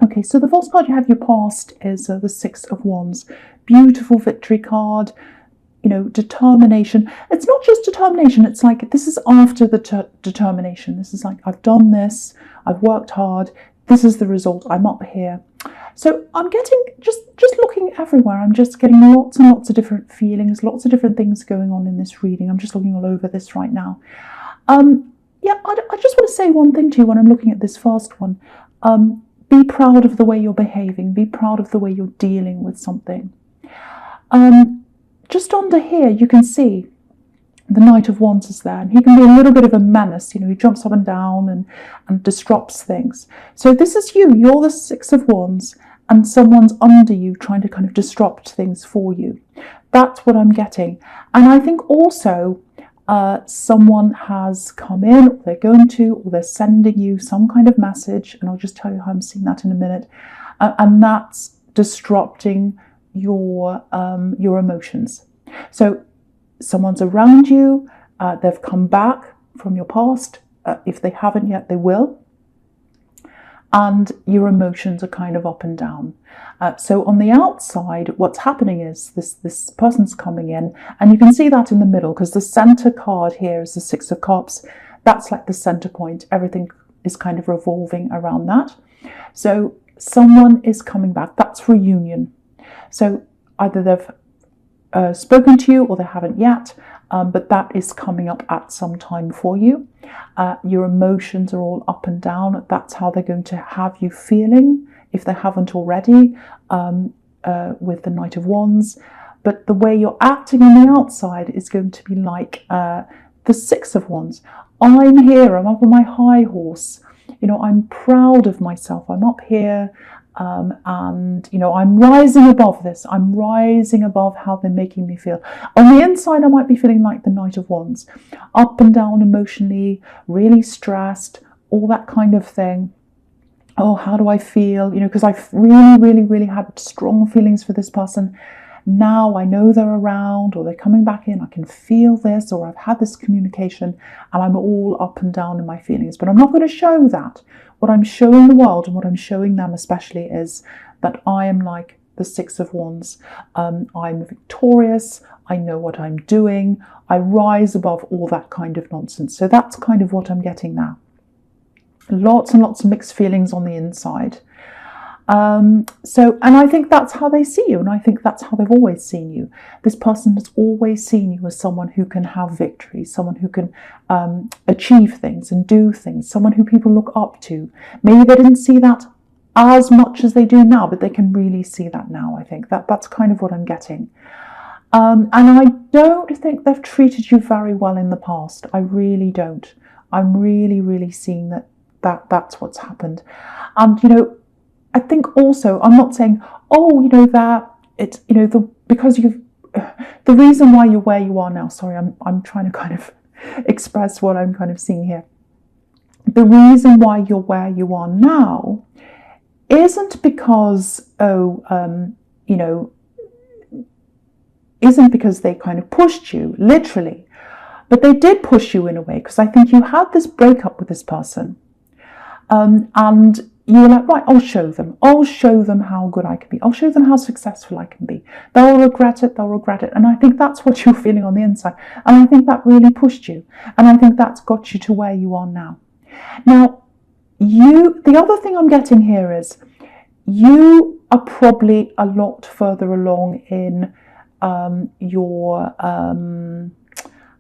Okay, so the false card you have your past is the Six of Wands. Beautiful victory card, determination. It's not just determination, it's like this is after the determination. This is like, I've done this, I've worked hard, this is the result, I'm up here. So I'm getting, just looking everywhere, I'm just getting lots and lots of different feelings, lots of different things going on in this reading. I'm just looking all over this right now. Yeah, I just want to say one thing to you when I'm looking at this first one. Be proud of the way you're behaving. Be proud of the way you're dealing with something. Just under here, you can see the Knight of Wands is there, and he can be a little bit of a menace. He jumps up and down and disrupts things. So this is you. You're the Six of Wands, and someone's under you trying to kind of disrupt things for you. That's what I'm getting. And I think also someone has come in, or they're going to, or they're sending you some kind of message, and I'll just tell you how I'm seeing that in a minute, and that's disrupting your emotions. So someone's around you, they've come back from your past, if they haven't yet they will, and your emotions are kind of up and down. So on the outside, what's happening is this person's coming in, and you can see that in the middle, because the center card here is the Six of Cups. That's like the center point. Everything is kind of revolving around that. So someone is coming back. That's reunion. So either they've spoken to you or they haven't yet, but that is coming up at some time for you. Your emotions are all up and down. That's how they're going to have you feeling, if they haven't already, with the Knight of Wands. But the way you're acting on the outside is going to be like the Six of Wands. I'm here, I'm up on my high horse. I'm proud of myself. I'm up here, and I'm rising above this. I'm rising above how they're making me feel. On the inside, I might be feeling like the Knight of Wands, up and down emotionally, really stressed, all that kind of thing. Oh, how do I feel? Because I've really had strong feelings for this person. Now I know they're around, or they're coming back in. I can feel this, or I've had this communication, and I'm all up and down in my feelings. But I'm not going to show that. What I'm showing the world, and what I'm showing them especially, is that I am like the Six of Wands. I'm victorious. I know what I'm doing. I rise above all that kind of nonsense. So that's kind of what I'm getting now. Lots and lots of mixed feelings on the inside. And I think that's how they see you, and I think that's how they've always seen you. This person has always seen you as someone who can have victory, someone who can achieve things and do things, someone who people look up to. Maybe they didn't see that as much as they do now, but they can really see that now. I think that's kind of what I'm getting. And I don't think they've treated you very well in the past. I really don't. I'm really seeing that's what's happened. And I think also, I'm not saying, that it's, because the reason why you're where you are now, sorry, I'm trying to kind of express what I'm kind of seeing here. The reason why you're where you are now isn't because, isn't because they kind of pushed you, literally, but they did push you in a way, because I think you had this breakup with this person, and you were like, right, I'll show them how good I can be. I'll show them how successful I can be. They'll regret it. And I think that's what you're feeling on the inside. And I think that really pushed you. And I think that's got you to where you are now. Now, the other thing I'm getting here is you are probably a lot further along in your,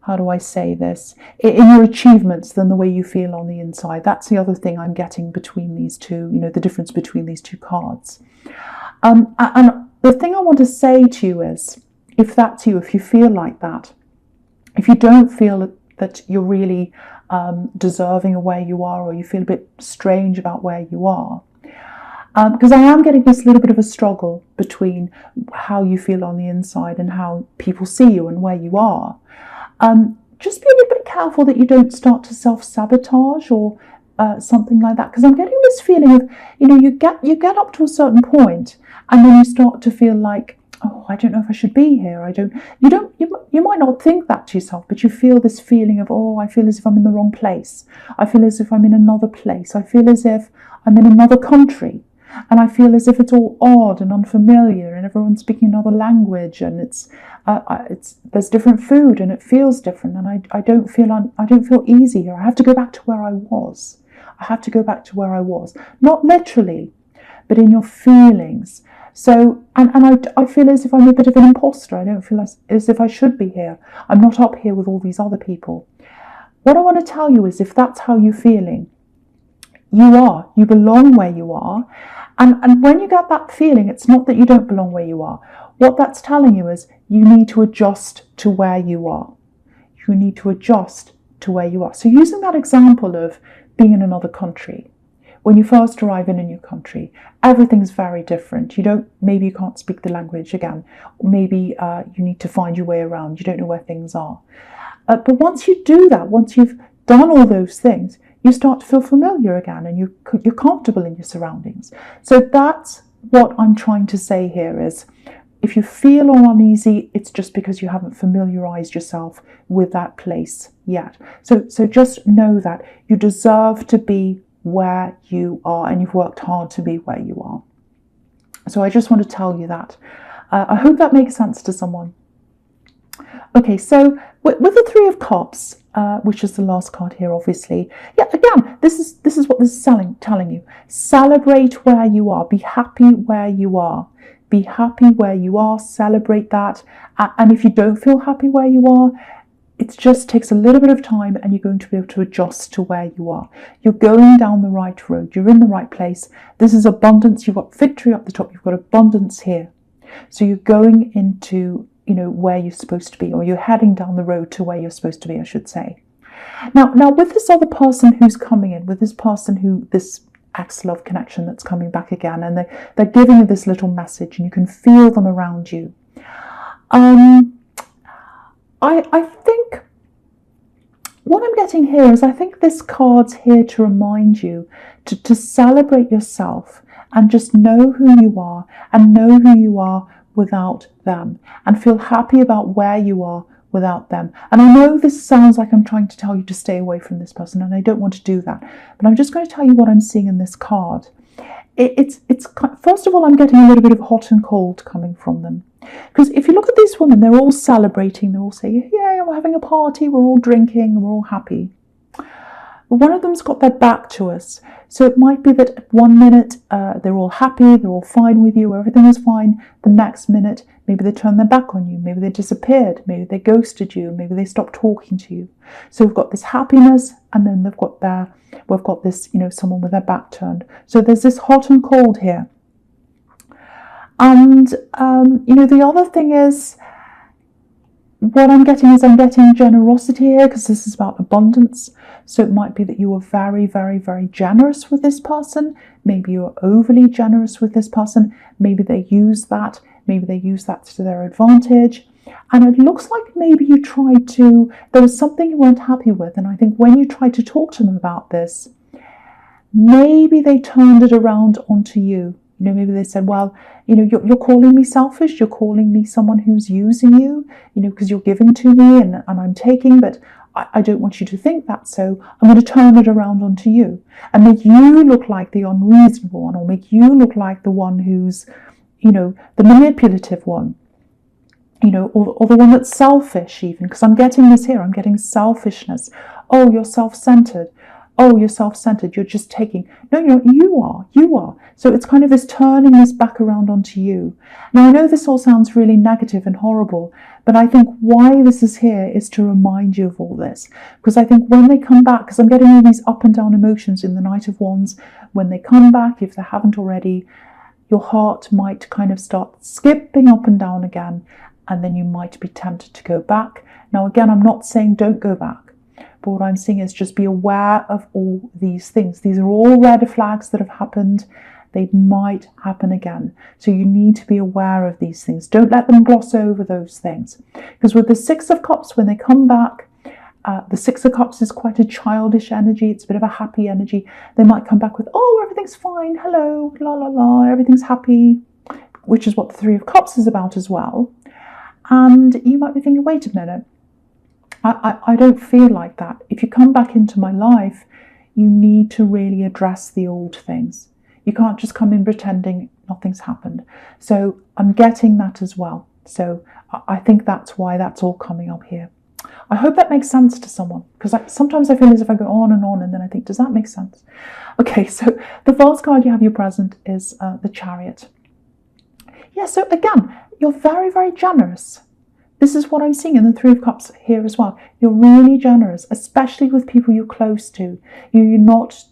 how do I say this, in your achievements than the way you feel on the inside. That's the other thing I'm getting between these two, the difference between these two cards. And the thing I want to say to you is, if that's you, if you feel like that, if you don't feel that you're really deserving of where you are, or you feel a bit strange about where you are, because I am getting this little bit of a struggle between how you feel on the inside and how people see you and where you are. Just be a little bit careful that you don't start to self-sabotage or something like that, because I'm getting this feeling of, you get up to a certain point, and then you start to feel like, oh, I don't know if I should be here. You might not think that to yourself, but you feel this feeling of, oh, I feel as if I'm in the wrong place. I feel as if I'm in another place. I feel as if I'm in another country. and I feel as if it's all odd and unfamiliar, and everyone's speaking another language, and there's different food, and it feels different, and I don't feel easy here. I have to go back to where I was. I have to go back to where I was, not literally, but in your feelings. So, and I feel as if I'm a bit of an imposter. I don't feel as if I should be here. I'm not up here with all these other people. What I want to tell you is, if that's how you're feeling, you belong where you are. And when you get that feeling, it's not that you don't belong where you are. What that's telling you is you need to adjust to where you are. You need to adjust to where you are. So using that example of being in another country, when you first arrive in a new country, everything's very different. Maybe you can't speak the language again. Maybe you need to find your way around. You don't know where things are. But once you do that, once you've done all those things, you start to feel familiar again, and you're comfortable in your surroundings. So that's what I'm trying to say here is, if you feel uneasy, it's just because you haven't familiarized yourself with that place yet. So just know that you deserve to be where you are, and you've worked hard to be where you are. So I just want to tell you that. I hope that makes sense to someone. Okay, so with the Three of Cups, which is the last card here, obviously. Yeah, again, this is what this is telling you. Celebrate where you are. Be happy where you are. Be happy where you are. Celebrate that. And if you don't feel happy where you are, it just takes a little bit of time, and you're going to be able to adjust to where you are. You're going down the right road. You're in the right place. This is abundance. You've got victory up the top. You've got abundance here. So you're going into, where you're supposed to be, or you're heading down the road to where you're supposed to be, I should say. Now with this other person who's coming in, with this person this ex-love connection that's coming back again, and they're giving you this little message, and you can feel them around you. I think what I'm getting here is, I think this card's here to remind you to celebrate yourself, and just know who you are, and know who you are without them, and feel happy about where you are without them. And I know this sounds like I'm trying to tell you to stay away from this person, and I don't want to do that, but I'm just going to tell you what I'm seeing in this card. It's first of all, I'm getting a little bit of hot and cold coming from them. Because if you look at these women, they're all celebrating, they're all saying, yeah, we're having a party, we're all drinking, and we're all happy. But one of them's got their back to us. So it might be that at 1 minute they're all happy, they're all fine with you, everything is fine. The next minute, maybe they turned their back on you, maybe they disappeared, maybe they ghosted you, maybe they stopped talking to you. So we've got this happiness, and then we've got this, someone with their back turned. So there's this hot and cold here. And, the other thing is, what I'm getting generosity here, because this is about abundance. So it might be that you were very, very, very generous with this person. Maybe you were overly generous with this person. Maybe they use that. Maybe they use that to their advantage. And it looks like maybe there was something you weren't happy with. And I think when you tried to talk to them about this, maybe they turned it around onto you. Maybe they said, well, you're calling me selfish. You're calling me someone who's using you, because you're giving to me and I'm taking, but I don't want you to think that. So I'm going to turn it around onto you and make you look like the unreasonable one, or make you look like the one who's, the manipulative one, or the one that's selfish even, because I'm getting this here. I'm getting selfishness. Oh, you're self-centered. Oh, you're self-centered, you're just taking. No, you are. So it's kind of this turning this back around onto you. Now, I know this all sounds really negative and horrible, but I think why this is here is to remind you of all this. Because I think when they come back, because I'm getting all these up and down emotions in the Knight of Wands, when they come back, if they haven't already, your heart might kind of start skipping up and down again, and then you might be tempted to go back. Now, again, I'm not saying don't go back. But what I'm saying is just be aware of all these things. These are all red flags that have happened. They might happen again. So you need to be aware of these things. Don't let them gloss over those things. Because with the Six of Cups, when they come back, the Six of Cups is quite a childish energy. It's a bit of a happy energy. They might come back with, oh, everything's fine. Hello, la, la, la. Everything's happy, which is what the Three of Cups is about as well. And you might be thinking, wait a minute. I don't feel like that. If you come back into my life, you need to really address the old things. You can't just come in pretending nothing's happened. So I'm getting that as well. So I think that's why that's all coming up here. I hope that makes sense to someone, because sometimes I feel as if I go on, and then I think, does that make sense? Okay, so the first card you have your present is the Chariot. Yeah, so again, you're very, very generous. This is what I'm seeing in the Three of Cups here as well. You're really generous, especially with people you're close to. You're not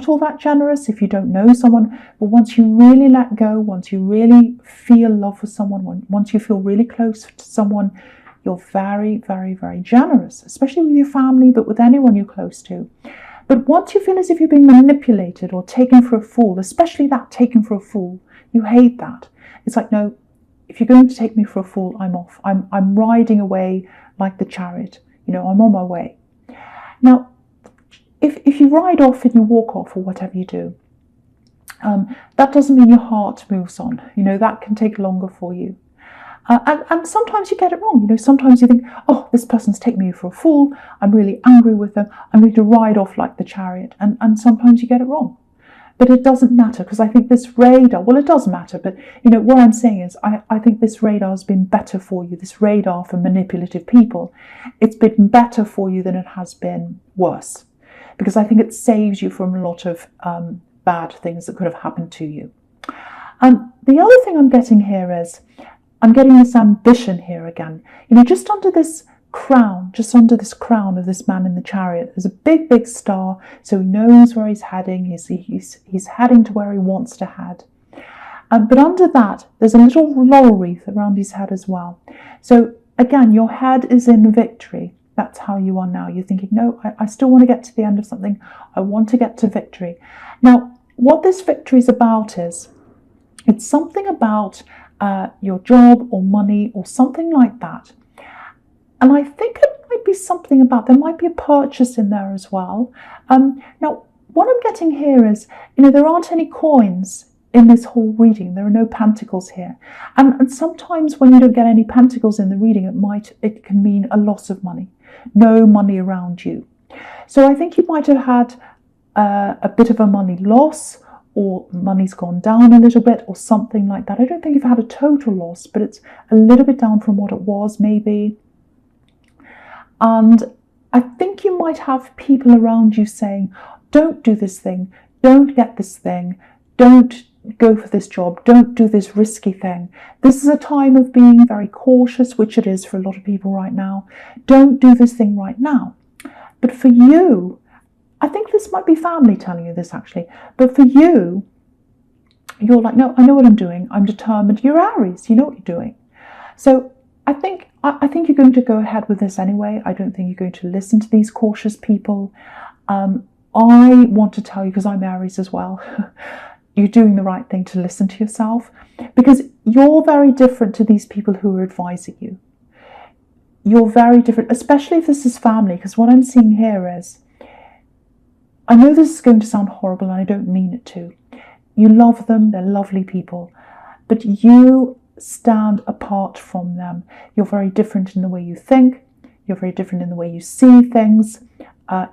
all that generous if you don't know someone, but once you really let go, once you really feel love for someone, once you feel really close to someone, you're very, very, very generous, especially with your family, but with anyone you're close to. But once you feel as if you're being manipulated or taken for a fool, especially that taken for a fool, you hate that. It's like, no, if you're going to take me for a fool, I'm off. I'm riding away like the Chariot. I'm on my way. Now, if you ride off and you walk off or whatever you do, that doesn't mean your heart moves on. That can take longer for you. And sometimes you get it wrong. Sometimes you think, oh, this person's taking me for a fool. I'm really angry with them. I'm going to ride off like the Chariot. And sometimes you get it wrong. But it doesn't matter, because I think this radar, well, it does matter, but what I'm saying is I think this radar has been better for you, this radar for manipulative people. It's been better for you than it has been worse, because I think it saves you from a lot of bad things that could have happened to you. The other thing I'm getting here is, I'm getting this ambition here again. Just under this crown of this man in the Chariot, there's a big, big star, so he knows where he's heading. He's heading to where he wants to head. But under that, there's a little laurel wreath around his head as well. So again, your head is in victory. That's how you are now. You're thinking, no, I still want to get to the end of something. I want to get to victory. Now, what this victory is about is, it's something about your job or money or something like that. And I think it might be something about, there might be a purchase in there as well. Now, what I'm getting here is, there aren't any coins in this whole reading. There are no pentacles here. And sometimes when you don't get any pentacles in the reading, it can mean a loss of money. No money around you. So I think you might have had a bit of a money loss, or money's gone down a little bit, or something like that. I don't think you've had a total loss, but it's a little bit down from what it was, maybe. And I think you might have people around you saying, don't do this thing, don't get this thing, don't go for this job, don't do this risky thing. This is a time of being very cautious, which it is for a lot of people right now. Don't do this thing right now. But for you, I think this might be family telling you this actually, but for you, you're like, no, I know what I'm doing, I'm determined. You're Aries, you know what you're doing. So I think you're going to go ahead with this anyway. I don't think you're going to listen to these cautious people. I want to tell you, because I'm Aries as well, you're doing the right thing to listen to yourself, because you're very different to these people who are advising you. You're very different, especially if this is family, because what I'm seeing here is, I know this is going to sound horrible and I don't mean it to. You love them, they're lovely people, but you stand apart from them. You're very different in the way you think. You're very different in the way you see things.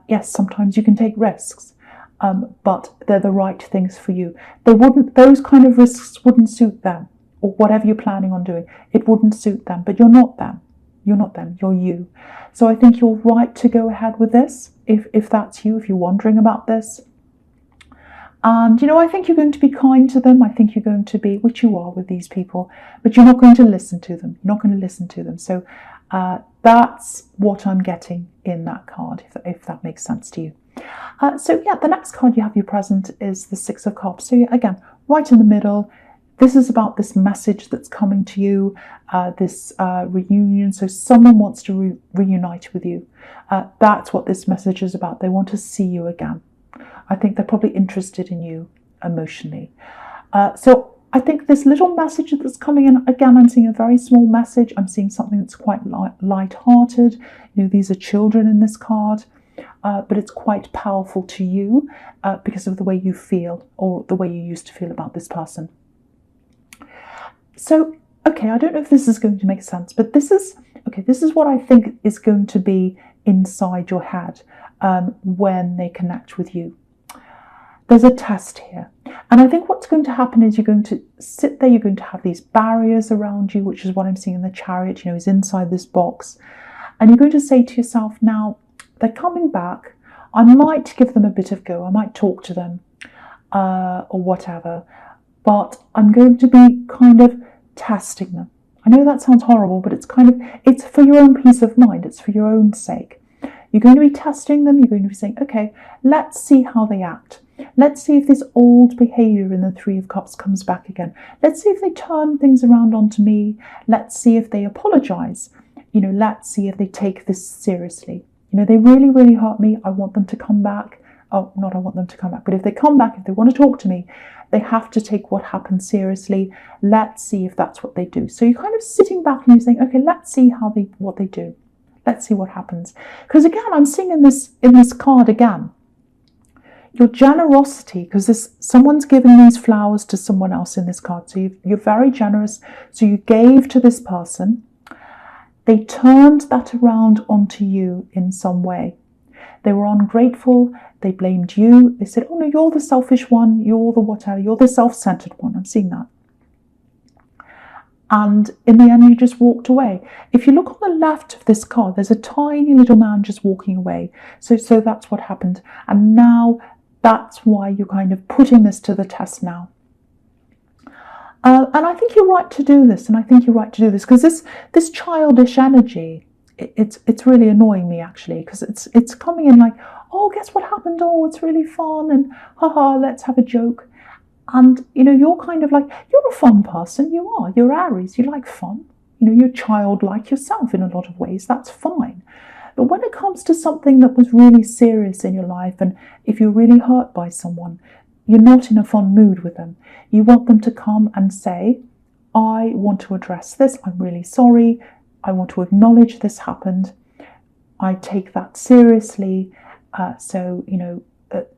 Yes, sometimes you can take risks, but they're the right things for you. Those kind of risks wouldn't suit them, or whatever you're planning on doing. It wouldn't suit them, but you're not them. You're not them, you're you. So I think you're right to go ahead with this, if that's you, if you're wondering about this. And, I think you're going to be kind to them. I think you're going to be, which you are with these people, but you're not going to listen to them. You're not going to listen to them. So that's what I'm getting in that card, if that makes sense to you. So yeah, the next card you have your present is the Six of Cups. So again, right in the middle. This is about this message that's coming to you, this reunion. So someone wants to reunite with you. That's what this message is about. They want to see you again. I think they're probably interested in you emotionally. So I think this little message that's coming in, again, I'm seeing a very small message. I'm seeing something that's quite light-hearted. These are children in this card. But it's quite powerful to you because of the way you feel, or the way you used to feel about this person. So, okay, I don't know if this is going to make sense, but this is what I think is going to be inside your head when they connect with you. there's a test here. And I think what's going to happen is you're going to sit there, you're going to have these barriers around you, which is what I'm seeing in the Chariot, you know, he's inside this box. And you're going to say to yourself, now, they're coming back, I might give them a bit of go, I might talk to them, or whatever, but I'm going to be kind of testing them. I know that sounds horrible, but it's for your own peace of mind, it's for your own sake. You're going to be testing them, you're going to be saying, okay, let's see how they act. Let's see if this old behaviour in the Three of Cups comes back again. Let's see if they turn things around onto me. Let's see if they apologise. You know, let's see if they take this seriously. You know, they really, really hurt me. I want them to come back. Oh, not I want them to come back, but if they come back, if they want to talk to me, they have to take what happened seriously. Let's see if that's what they do. So you're kind of sitting back and you're saying, okay, let's see what they do. Let's see what happens. Because again, I'm seeing in this card again, your generosity, because someone's giving these flowers to someone else in this card. So you're very generous. So you gave to this person. They turned that around onto you in some way. They were ungrateful. They blamed you. They said, oh no, you're the selfish one. You're the whatever. You're the self-centered one. I'm seeing that. And in the end, you just walked away. If you look on the left of this card, there's a tiny little man just walking away. So that's what happened. And now that's why you're kind of putting this to the test now. And I think you're right to do this. And I think you're right to do this because this childish energy, it's really annoying me actually, because it's coming in like, oh, guess what happened? Oh, it's really fun. And haha, let's have a joke. And, you know, you're kind of like, you're a fun person. You are. You're Aries. You like fun. You know, you're childlike yourself in a lot of ways. That's fine. But when it comes to something that was really serious in your life, and if you're really hurt by someone, you're not in a fun mood with them. You want them to come and say, I want to address this. I'm really sorry. I want to acknowledge this happened. I take that seriously. So, you know,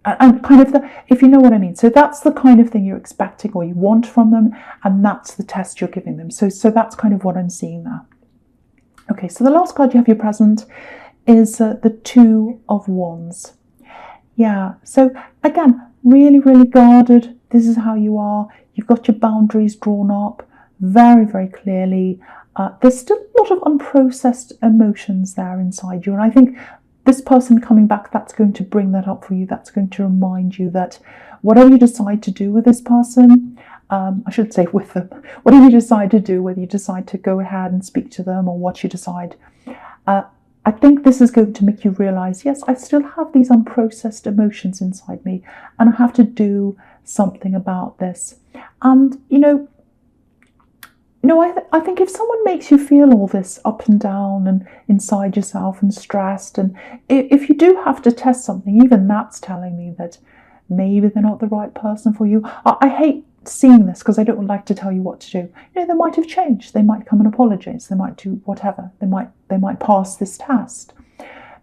and kind of if you know what I mean. So that's the kind of thing you're expecting or you want from them, and that's the test you're giving them. So that's kind of what I'm seeing there. Okay, so the last card you have your present is the Two of Wands. Yeah, so again, really, really guarded. This is how you are. You've got your boundaries drawn up very, very clearly. There's still a lot of unprocessed emotions there inside you, and I think this person coming back, that's going to bring that up for you. That's going to remind you that whatever you decide to do with this person, I should say with them, whatever you decide to do, whether you decide to go ahead and speak to them or what you decide, I think this is going to make you realize, yes, I still have these unprocessed emotions inside me and I have to do something about this. And, I think if someone makes you feel all this up and down and inside yourself and stressed, and if you do have to test something, even that's telling me that maybe they're not the right person for you. I hate seeing this because I don't like to tell you what to do. They might have changed. They might come and apologize. They might do whatever. They might pass this test.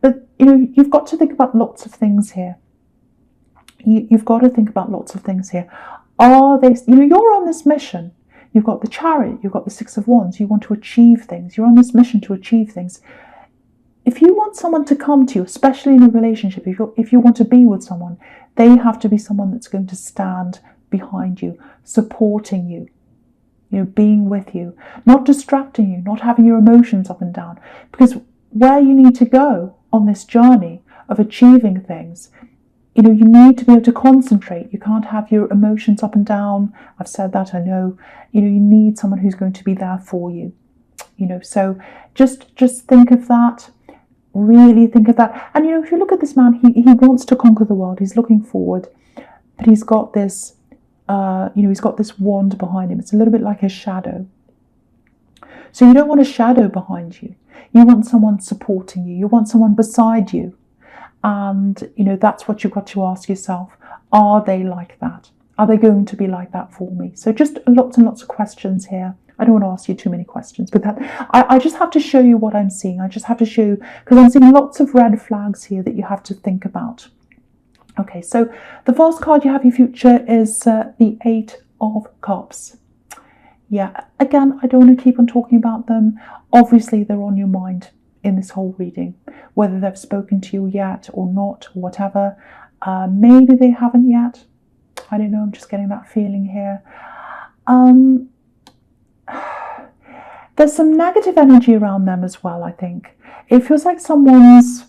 But, you've got to think about lots of things here. You've got to think about lots of things here. Are they, you're on this mission. You've got the Chariot, you've got the Six of Wands, you want to achieve things, you're on this mission to achieve things. If you want someone to come to you, especially in a relationship, if you want to be with someone, they have to be someone that's going to stand behind you, supporting you, being with you, not distracting you, not having your emotions up and down. Because where you need to go on this journey of achieving things, you need to be able to concentrate. You can't have your emotions up and down. I've said that, I know. You need someone who's going to be there for you. So just think of that. Really think of that. And, if you look at this man, he wants to conquer the world. He's looking forward. But he's got this, he's got this wand behind him. It's a little bit like a shadow. So you don't want a shadow behind you. You want someone supporting you. You want someone beside you. And, that's what you've got to ask yourself. Are they like that? Are they going to be like that for me? So just lots and lots of questions here. I don't want to ask you too many questions, but I just have to show you what I'm seeing. I just have to show you, because I'm seeing lots of red flags here that you have to think about. Okay, so the first card you have in your future is the Eight of Cups. Yeah, again, I don't want to keep on talking about them. Obviously, they're on your mind in this whole reading, whether they've spoken to you yet or not, or whatever. Maybe they haven't yet. I don't know, I'm just getting that feeling here. There's some negative energy around them as well, I think. It feels like someone's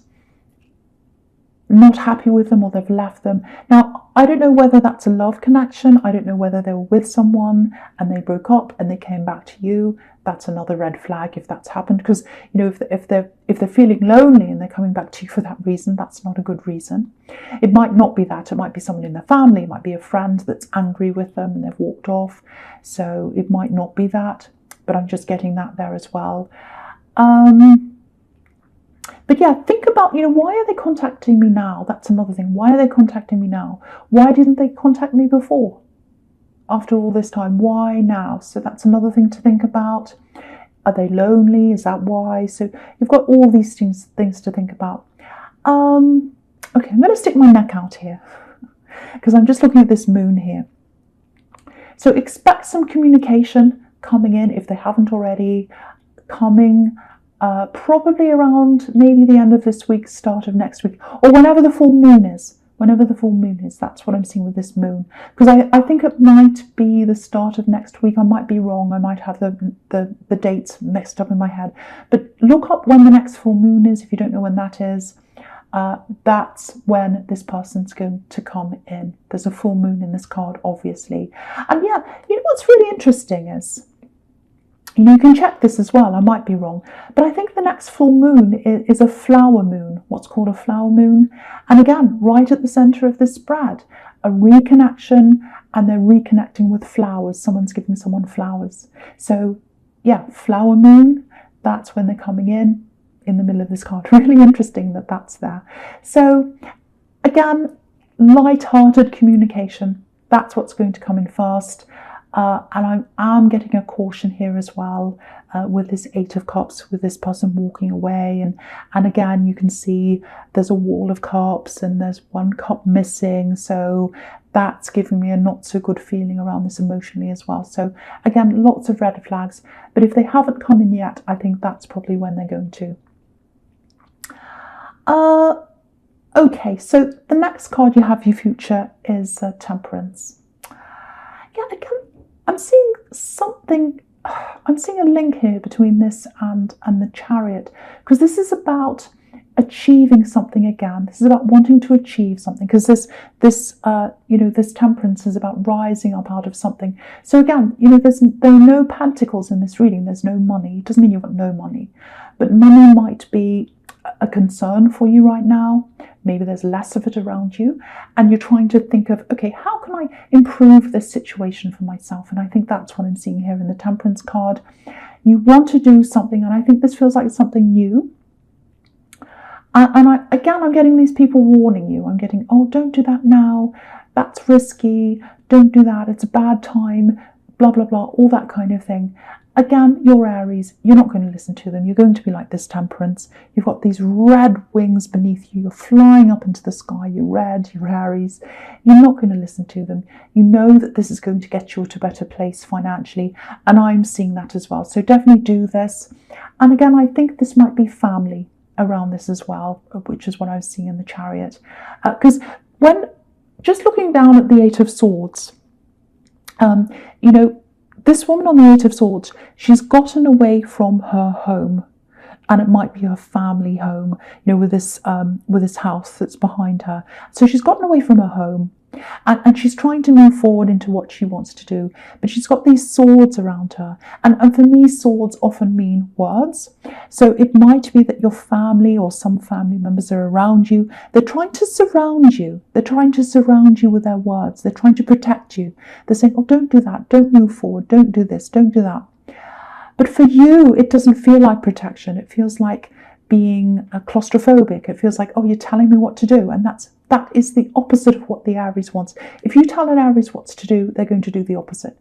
not happy with them or they've left them. Now, I don't know whether that's a love connection. I don't know whether they were with someone and they broke up and they came back to you. That's another red flag if that's happened, because if they're feeling lonely and they're coming back to you for that reason, that's not a good reason. It might not be that. It might be someone in their family. It might be a friend that's angry with them and they've walked off. So it might not be that, but I'm just getting that there as well. But yeah, think about, why are they contacting me now? That's another thing. Why are they contacting me now? Why didn't they contact me before? After all this time, why now? So that's another thing to think about. Are they lonely? Is that why? So you've got all these things to think about. Okay, I'm going to stick my neck out here because I'm just looking at this moon here. So expect some communication coming in if they haven't already, coming probably around maybe the end of this week, start of next week, or whenever the full moon is. Whenever the full moon is, that's what I'm seeing with this moon. Because I think it might be the start of next week. I might be wrong. I might have the dates mixed up in my head. But look up when the next full moon is if you don't know when that is. That's when this person's going to come in. There's a full moon in this card, obviously. And yeah, what's really interesting is, you can check this as well, I might be wrong, but I think the next full moon is a flower moon, what's called a flower moon. And again, right at the centre of this spread, a reconnection, and they're reconnecting with flowers. Someone's giving someone flowers. So yeah, flower moon, that's when they're coming in the middle of this card. Really interesting that that's there. So again, light-hearted communication, that's what's going to come in first. And I'm getting a caution here as well with this Eight of Cups, with this person walking away. And again, you can see there's a wall of cups and there's one cup missing. So that's giving me a not so good feeling around this emotionally as well. So again, lots of red flags. But if they haven't come in yet, I think that's probably when they're going to. Okay, so the next card you have, your future, is Temperance. Yeah, again, I'm seeing something, I'm seeing a link here between this and the Chariot, because this is about achieving something again. This is about wanting to achieve something, because this Temperance is about rising up out of something. So again, there are no pentacles in this reading. There's no money. It doesn't mean you've got no money, but money might be a concern for you right now. Maybe there's less of it around you, and you're trying to think of, okay, how can I improve this situation for myself? And I think that's what I'm seeing here in the Temperance card. You want to do something, and I think this feels like something new. And I'm getting these people warning you. I'm getting, oh, don't do that now. That's risky. Don't do that. It's a bad time. Blah, blah, blah. All that kind of thing. Again, you're Aries, you're not going to listen to them. You're going to be like this Temperance. You've got these red wings beneath you. You're flying up into the sky. You're red, you're Aries. You're not going to listen to them. You know that this is going to get you to a better place financially. And I'm seeing that as well. So definitely do this. And again, I think this might be family around this as well, which is what I was seeing in the Chariot. Because when just looking down at the Eight of Swords, this woman on the Eight of Swords, she's gotten away from her home, and it might be her family home, with this house that's behind her. So she's gotten away from her home, and she's trying to move forward into what she wants to do. But she's got these swords around her, and for me, swords often mean words. So it might be that your family or some family members are around you. They're trying to surround you. They're trying to surround you with their words. They're trying to protect you. They're saying, oh, don't do that. Don't move forward. Don't do this. Don't do that. But for you, it doesn't feel like protection. It feels like being claustrophobic. It feels like, oh, you're telling me what to do. And that is the opposite of what the Aries wants. If you tell an Aries what to do, they're going to do the opposite.